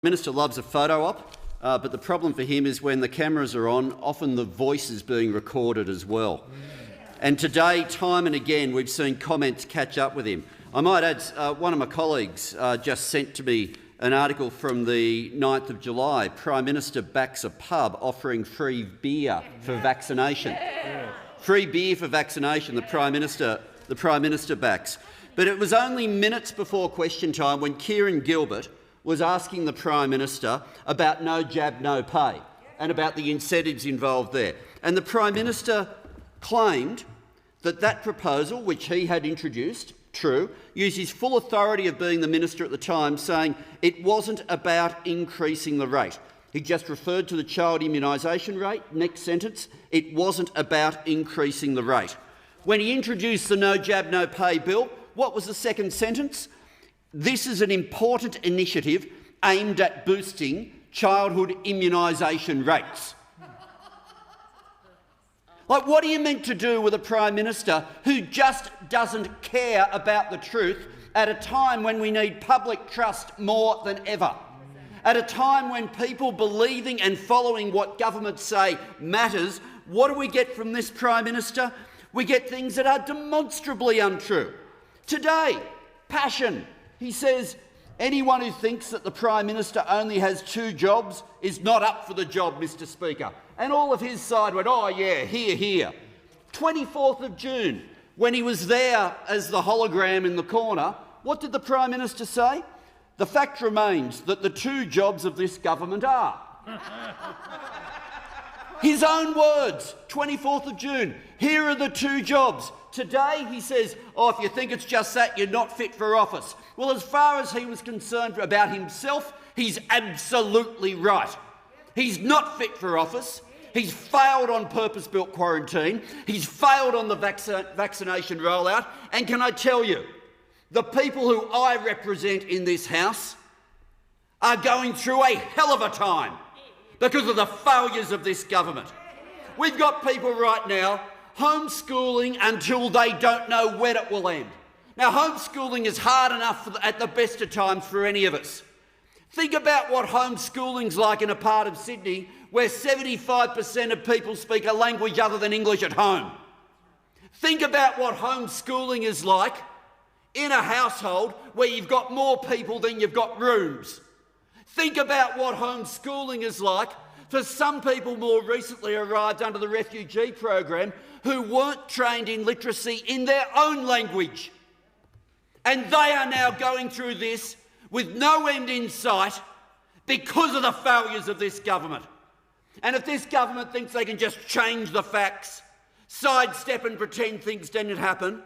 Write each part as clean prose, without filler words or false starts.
Minister loves a photo op, but the problem for him is when the cameras are on, often the voice is being recorded as well. And today, time and again, we've seen comments catch up with him. I might add, one of my colleagues just sent to me an article from the 9th of July. Prime Minister backs a pub offering free beer for vaccination. Free beer for vaccination, the Prime Minister backs. But it was only minutes before question time when Kieran Gilbert was asking the Prime Minister about no jab, no pay and about the incentives involved there. And the Prime Minister claimed that that proposal, which he had introduced, true, used his full authority of being the minister at the time, saying it wasn't about increasing the rate. He just referred to the child immunisation rate. Next sentence, it wasn't about increasing the rate. When he introduced the no jab, no pay bill, what was the second sentence? This is an important initiative aimed at boosting childhood immunisation rates. Like, what are you meant to do with a Prime Minister who just doesn't care about the truth at a time when we need public trust more than ever? At a time when people believing and following what governments say matters, what do we get from this Prime Minister? We get things that are demonstrably untrue. Today, passion. He says, anyone who thinks that the Prime Minister only has 2 jobs is not up for the job, Mr Speaker. And all of his side went, oh yeah, here. 24th of June, when he was there as the hologram in the corner, what did the Prime Minister say? The fact remains that the 2 jobs of this government are. His own words, 24th of June, here are the 2 jobs. Today he says, oh, if you think it's just that, you're not fit for office. Well, as far as he was concerned about himself, he's absolutely right. He's not fit for office. He's failed on purpose-built quarantine. He's failed on the vaccination rollout. And can I tell you, the people who I represent in this House are going through a hell of a time because of the failures of this government. We've got people right now homeschooling until they don't know when it will end. Now, homeschooling is hard enough at the best of times for any of us. Think about what homeschooling's like in a part of Sydney where 75% of people speak a language other than English at home. Think about what homeschooling is like in a household where you've got more people than you've got rooms. Think about what homeschooling is like for some people more recently arrived under the refugee program who weren't trained in literacy in their own language. And they are now going through this with no end in sight because of the failures of this government. And if this government thinks they can just change the facts, sidestep and pretend things didn't happen,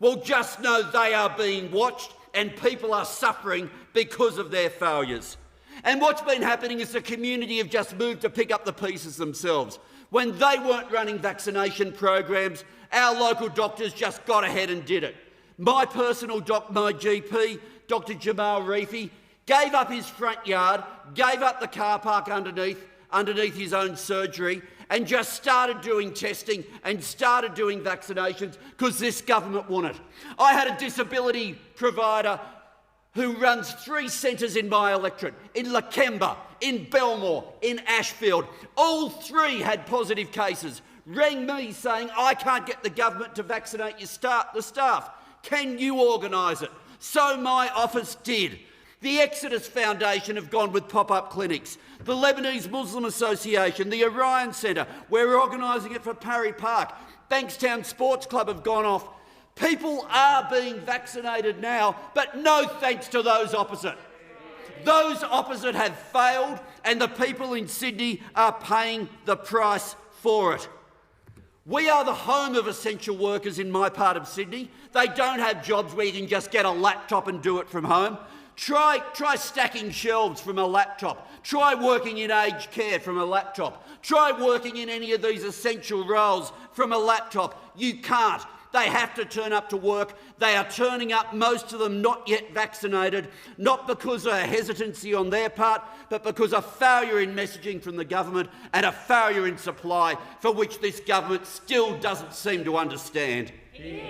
well, just know they are being watched and people are suffering because of their failures. And what's been happening is the community have just moved to pick up the pieces themselves. When they weren't running vaccination programs, our local doctors just got ahead and did it. My personal my GP, Dr Jamal Reefi, gave up his front yard, gave up the car park underneath his own surgery and just started doing testing and started doing vaccinations because this government wanted. I had a disability provider who runs 3 centres in my electorate, in Lakemba, in Belmore, in Ashfield. All 3 had positive cases, rang me saying, I can't get the government to vaccinate the staff. Can you organise it? So my office did. The Exodus Foundation have gone with pop-up clinics. The Lebanese Muslim Association, the Orion Centre, we're organising it for Parry Park. Bankstown Sports Club have gone off. People are being vaccinated now, but no thanks to those opposite. Those opposite have failed and the people in Sydney are paying the price for it. We are the home of essential workers in my part of Sydney. They don't have jobs where you can just get a laptop and do it from home. Try stacking shelves from a laptop. Try working in aged care from a laptop. Try working in any of these essential roles from a laptop. You can't. They have to turn up to work. They are turning up, most of them not yet vaccinated, not because of a hesitancy on their part, but because of failure in messaging from the government and a failure in supply for which this government still doesn't seem to understand.